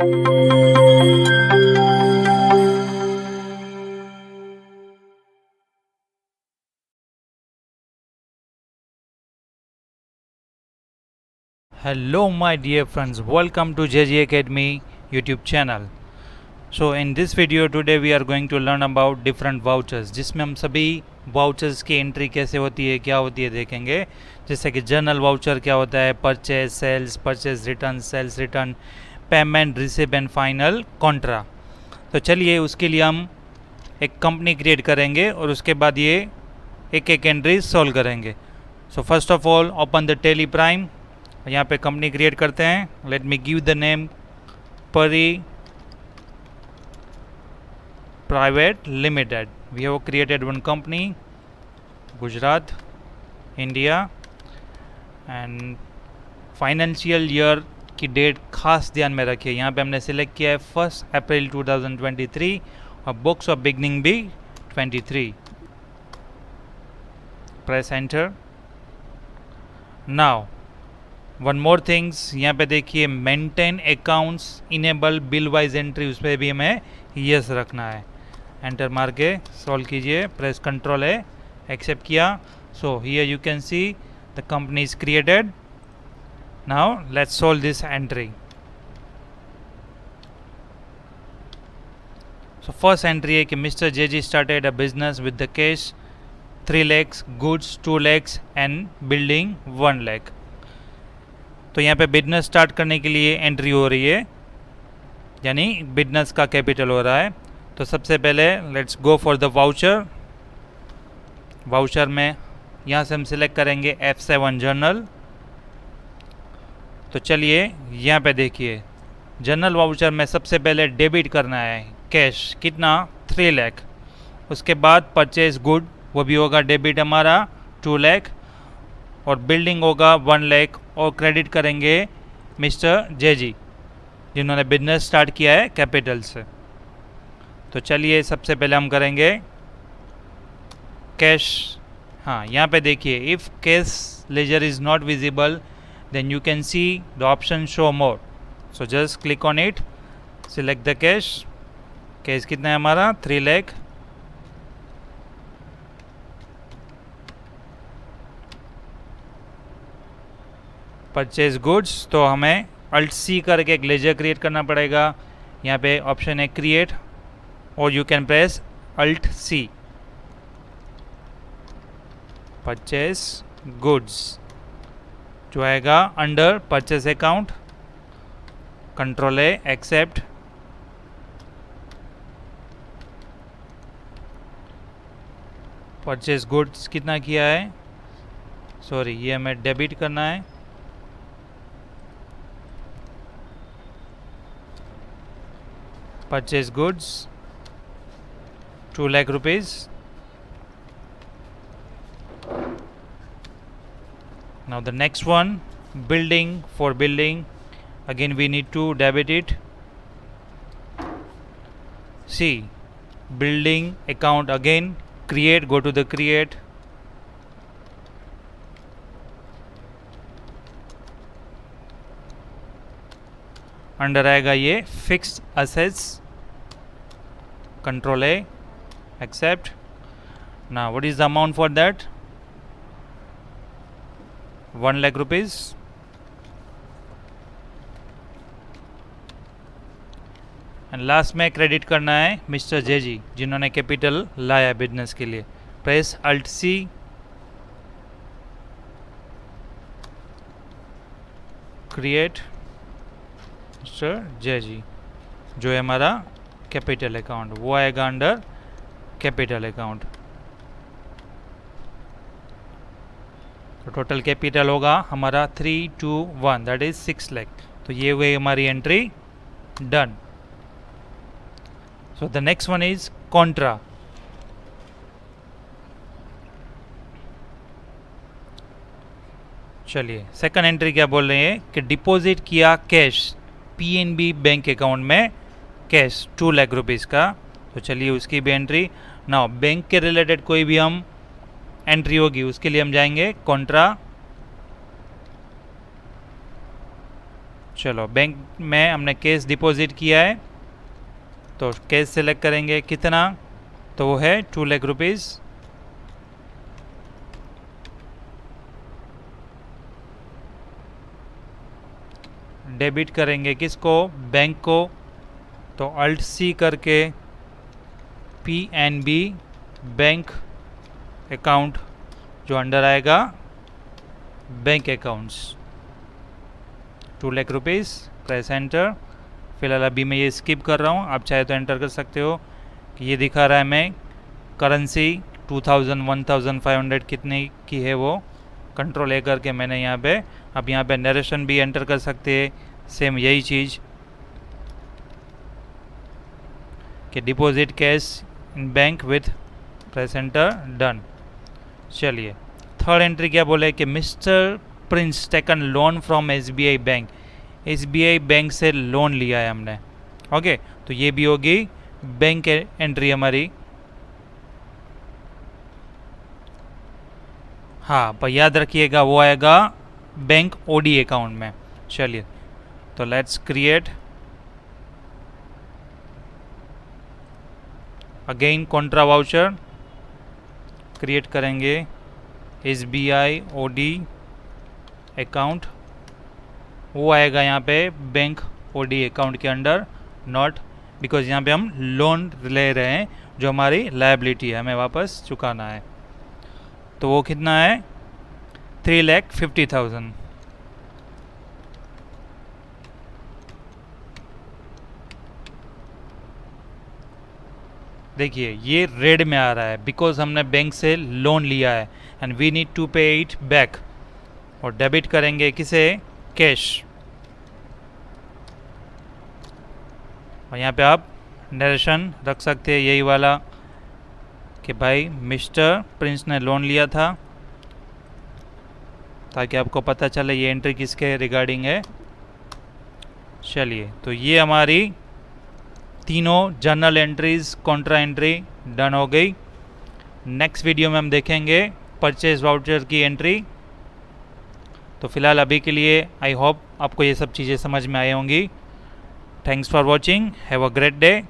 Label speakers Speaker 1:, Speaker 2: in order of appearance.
Speaker 1: Hello my dear friends, welcome to JJ Academy YouTube channel. So in this video today we are going to learn about different vouchers, जिसमें हम सभी vouchers की entry कैसे होती है, क्या होती है देखेंगे. जैसे कि जर्नल वाउचर क्या होता है, purchase, sales, purchase return, sales return, payment, receipt and final contra. तो चलिए उसके लिए हम एक कंपनी क्रिएट करेंगे और उसके बाद ये एक एक एंट्री सॉल्व करेंगे. So first of all open the Tally prime. यहाँ पे कंपनी क्रिएट करते हैं. Let me give the name Pari private limited. We have created one company, Gujarat, India. And financial year की डेट खास ध्यान में रखिए. यहाँ पे हमने सिलेक्ट किया है 1 अप्रैल 2023 और बुक्स ऑफ बिगनिंग भी 23. Press enter. Now one more things, यहाँ पे देखिए maintain accounts, enable bill wise entry, उस पर भी हमें यस रखना है. एंटर मार के सॉल्व कीजिए. प्रेस कंट्रोल है, एक्सेप्ट किया. So here you can see the company is created. Now let's solve this entry. So first entry है कि mister JG started a business with the cash 3 lakhs, goods 2 lakhs and building 1 lakh. तो यहाँ पे business start करने के लिए entry हो रही है, यानी बिजनेस का कैपिटल हो रहा है. तो सबसे पहले let's go for the voucher. Voucher में यहाँ से हम सिलेक्ट करेंगे F7 जर्नल. तो चलिए यहाँ पे देखिए जर्नल वाउचर में सबसे पहले डेबिट करना है कैश, कितना 3 लाख. उसके बाद परचेज गुड, वो भी होगा डेबिट हमारा 2 लाख, और बिल्डिंग होगा 1 लाख, और क्रेडिट करेंगे मिस्टर जेजी जिन्होंने बिजनेस स्टार्ट किया है कैपिटल से. तो चलिए सबसे पहले हम करेंगे कैश. हाँ, यहाँ पे देखिए if cash ledger is not visible then you can see the option show more. So just click on it, select the cash. Cash कितना है हमारा 3 लाख. परचेज गुड्स, तो हमें अल्ट सी करके एक लेजर क्रिएट करना पड़ेगा. यहाँ पे ऑप्शन है क्रिएट, और you can press alt C. Purchase goods जो आएगा under purchase account. Control A, accept. Purchase goods कितना किया है, सॉरी ये हमें डेबिट करना है. Purchase goods 2 lakh rupees. Now the next one, building. For building again we need to debit it. See, building account again, create, go to the create. Under आएगा ये fixed assets. Control A, accept. ना what is the amount for that, 1 lakh rupees. And last में credit करना है mister जेजी जिन्होंने capital लाया business के लिए. Press alt C. Create mister J G, जो है हमारा कैपिटल अकाउंट, वो आएगा अंडर कैपिटल अकाउंट. तो टोटल कैपिटल होगा हमारा 321, दैट इज 6 लाख. तो ये हुई हमारी entry done. So the next one is Contra. चलिए सेकंड एंट्री क्या बोल रहे हैं कि डिपॉजिट किया कैश पीएनबी बैंक अकाउंट में, कैश 2 लाख रुपीज़ का. तो चलिए उसकी भी एंट्री. नाउ बैंक के रिलेटेड कोई भी हम एंट्री होगी उसके लिए हम जाएंगे कॉन्ट्रा. चलो बैंक में हमने कैश डिपॉजिट किया है, तो कैश सेलेक्ट करेंगे, कितना, तो वो है 2 लाख रुपीज़। डेबिट करेंगे किसको, बैंक को, तो अल्ट सी करके PNB बैंक अकाउंट जो अंडर आएगा bank accounts, 2 lakh rupees, press enter. फिलहाल अभी मैं ये स्किप कर रहा हूँ, आप चाहे तो एंटर कर सकते हो कि ये दिखा रहा है मैं करेंसी 2000 1500 कितने की है वो कंट्रोल ए करके मैंने यहाँ पे, अब यहाँ पे नरेशन भी एंटर कर सकते हैं, सेम यही चीज़ कि deposit cash in bank with press enter, done. चलिए थर्ड एंट्री क्या बोले कि mister Prince taken loan from SBI bank, SBI bank से लोन लिया है हमने, ओके। तो ये भी होगी बैंक एंट्री हमारी। हाँ पर याद रखिएगा वो आएगा बैंक OD अकाउंट में। चलिए तो let's create again Contra voucher, create करेंगे SBI OD अकाउंट, वो आएगा यहाँ पे बैंक OD अकाउंट के अंडर, नॉट, बिकॉज यहाँ पे हम लोन ले रहे हैं जो हमारी लायबिलिटी है, हमें वापस चुकाना है। तो वो कितना है 3,50,000। देखिए ये रेड में आ रहा है बिकॉज हमने बैंक से लोन लिया है एंड वी नीड टू पे इट बैक। और डेबिट करेंगे किसे, कैश। और यहाँ पे आप नरेशन रख सकते हैं यही वाला कि भाई मिस्टर प्रिंस ने लोन लिया था, ताकि आपको पता चले ये एंट्री किसके रिगार्डिंग है। चलिए तो ये हमारी तीनों journal entries Contra entry done हो गई। नेक्स्ट वीडियो में हम देखेंगे परचेज वाउचर की एंट्री। तो फिलहाल अभी के लिए आई होप आपको ये सब चीज़ें समझ में आई होंगी। Thanks for watching, have a great day.